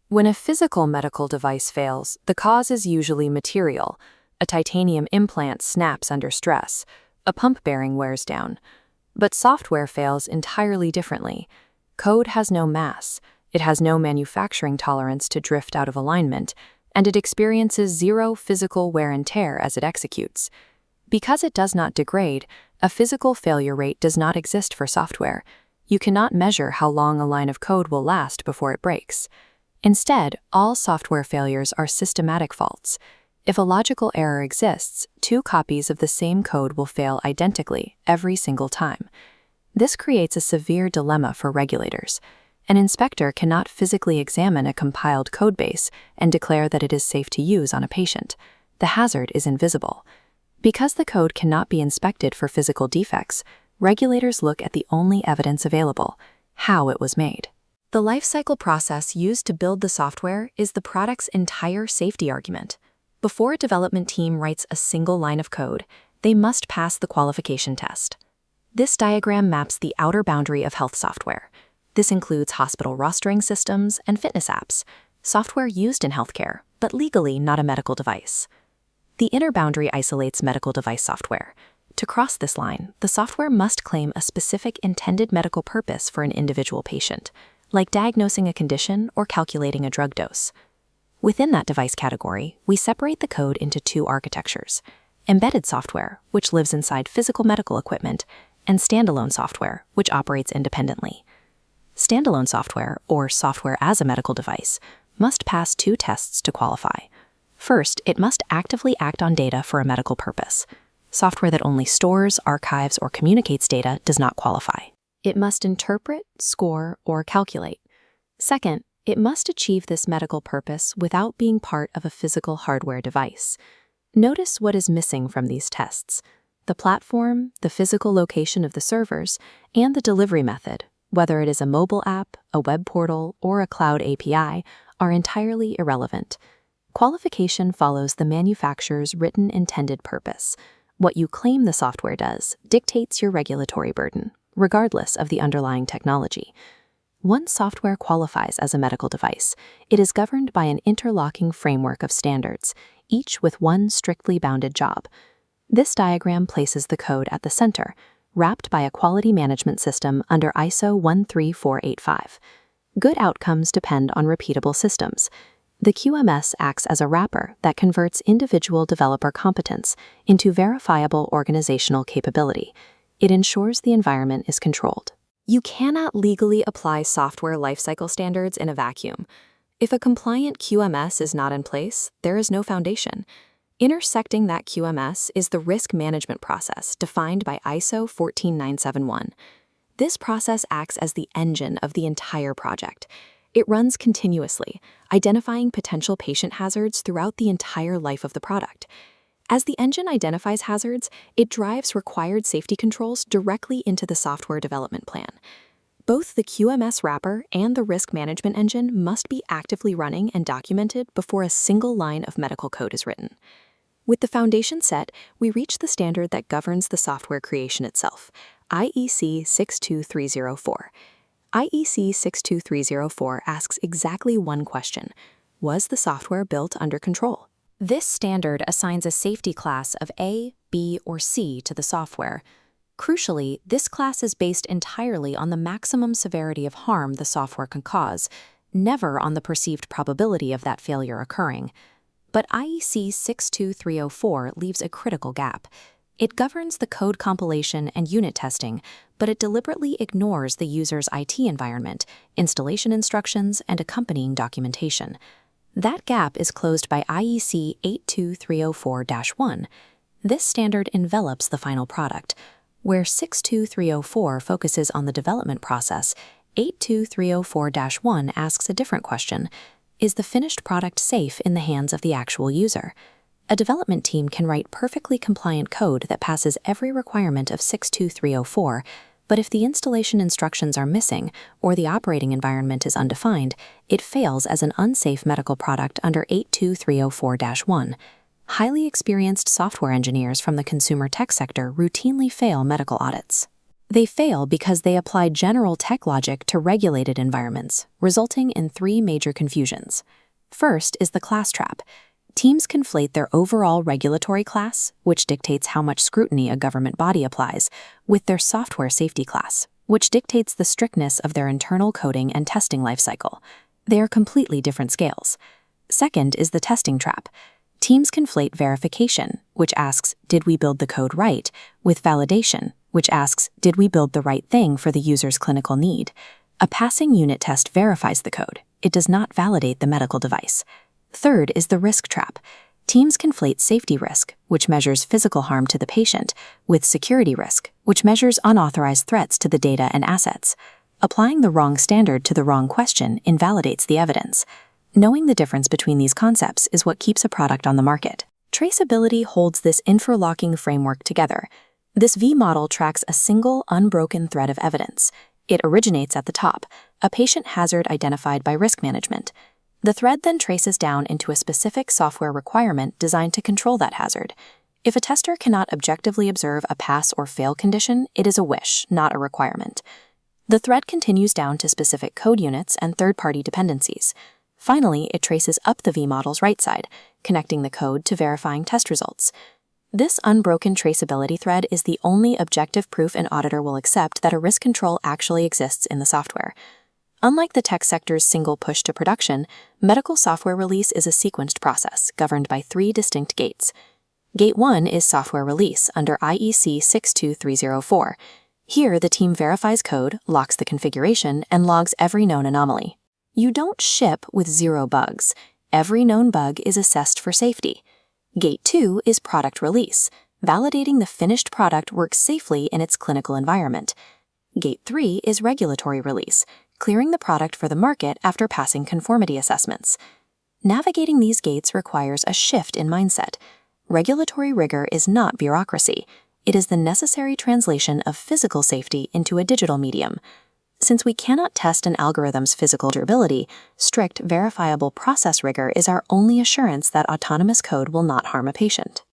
When a physical medical device fails, the cause is usually material. A titanium implant snaps under stress. A pump bearing wears down. But software fails entirely differently. Code has no mass. It has no manufacturing tolerance to drift out of alignment, and it experiences zero physical wear and tear as it executes. Because it does not degrade, a physical failure rate does not exist for software. You cannot measure how long a line of code will last before it breaks. Instead, all software failures are systematic faults. If a logical error exists, two copies of the same code will fail identically every single time. This creates a severe dilemma for regulators. An inspector cannot physically examine a compiled codebase and declare that it is safe to use on a patient. The hazard is invisible. Because the code cannot be inspected for physical defects, regulators look at the only evidence available: how it was made. The lifecycle process used to build the software is the product's entire safety argument. Before a development team writes a single line of code, they must pass the qualification test. This diagram maps the outer boundary of health software. This includes hospital rostering systems and fitness apps, software used in healthcare, but legally not a medical device. The inner boundary isolates medical device software. To cross this line, the software must claim a specific intended medical purpose for an individual patient, like diagnosing a condition or calculating a drug dose. Within that device category, we separate the code into two architectures: embedded software, which lives inside physical medical equipment, and standalone software, which operates independently. Standalone software, or software as a medical device, must pass two tests to qualify. First, it must actively act on data for a medical purpose. Software that only stores, archives, or communicates data does not qualify. It must interpret, score, or calculate. Second, it must achieve this medical purpose without being part of a physical hardware device. Notice what is missing from these tests: the platform, the physical location of the servers, and the delivery method, whether it is a mobile app, a web portal, or a cloud API, are entirely irrelevant. Qualification follows the manufacturer's written intended purpose. What you claim the software does dictates your regulatory burden, regardless of the underlying technology. Once software qualifies as a medical device, it is governed by an interlocking framework of standards, each with one strictly bounded job. This diagram places the code at the center, wrapped by a quality management system under ISO 13485. Good outcomes depend on repeatable systems. The QMS acts as a wrapper that converts individual developer competence into verifiable organizational capability. It ensures the environment is controlled. You cannot legally apply software lifecycle standards in a vacuum. If a compliant QMS is not in place, there is no foundation. Intersecting that QMS is the risk management process defined by ISO 14971. This process acts as the engine of the entire project. It runs continuously, identifying potential patient hazards throughout the entire life of the product. As the engine identifies hazards, it drives required safety controls directly into the software development plan. Both the QMS wrapper and the risk management engine must be actively running and documented before a single line of medical code is written. With the foundation set, we reach the standard that governs the software creation itself, IEC 62304. IEC 62304 asks exactly one question: was the software built under control? This standard assigns a safety class of A, B, or C to the software. Crucially, this class is based entirely on the maximum severity of harm the software can cause, never on the perceived probability of that failure occurring. But IEC 62304 leaves a critical gap. It governs the code compilation and unit testing, but it deliberately ignores the user's IT environment, installation instructions, and accompanying documentation. That gap is closed by IEC 82304-1. This standard envelops the final product. Where 62304 focuses on the development process, 82304-1 asks a different question: is the finished product safe in the hands of the actual user? A development team can write perfectly compliant code that passes every requirement of 62304, but if the installation instructions are missing or the operating environment is undefined, it fails as an unsafe medical product under 82304-1. Highly experienced software engineers from the consumer tech sector routinely fail medical audits. They fail because they apply general tech logic to regulated environments, resulting in three major confusions. First is the class trap. Teams conflate their overall regulatory class, which dictates how much scrutiny a government body applies, with their software safety class, which dictates the strictness of their internal coding and testing lifecycle. They are completely different scales. Second is the testing trap. Teams conflate verification, which asks, did we build the code right, with validation, which asks, did we build the right thing for the user's clinical need? A passing unit test verifies the code. It does not validate the medical device. Third is the risk trap. Teams conflate safety risk, which measures physical harm to the patient, with security risk, which measures unauthorized threats to the data and assets. Applying the wrong standard to the wrong question invalidates the evidence. Knowing the difference between these concepts is what keeps a product on the market. Traceability holds this interlocking framework together. This V model tracks a single, unbroken thread of evidence. It originates at the top, a patient hazard identified by risk management. The thread then traces down into a specific software requirement designed to control that hazard. If a tester cannot objectively observe a pass or fail condition, it is a wish, not a requirement. The thread continues down to specific code units and third-party dependencies. Finally, it traces up the V model's right side, connecting the code to verifying test results. This unbroken traceability thread is the only objective proof an auditor will accept that a risk control actually exists in the software. Unlike the tech sector's single push to production, medical software release is a sequenced process governed by three distinct gates. Gate 1 is software release under IEC 62304. Here, the team verifies code, locks the configuration, and logs every known anomaly. You don't ship with 0 bugs. Every known bug is assessed for safety. Gate 2 is product release, validating the finished product works safely in its clinical environment. Gate 3 is regulatory release, clearing the product for the market after passing conformity assessments. Navigating these gates requires a shift in mindset. Regulatory rigor is not bureaucracy. It is the necessary translation of physical safety into a digital medium. Since we cannot test an algorithm's physical durability, strict, verifiable process rigor is our only assurance that autonomous code will not harm a patient.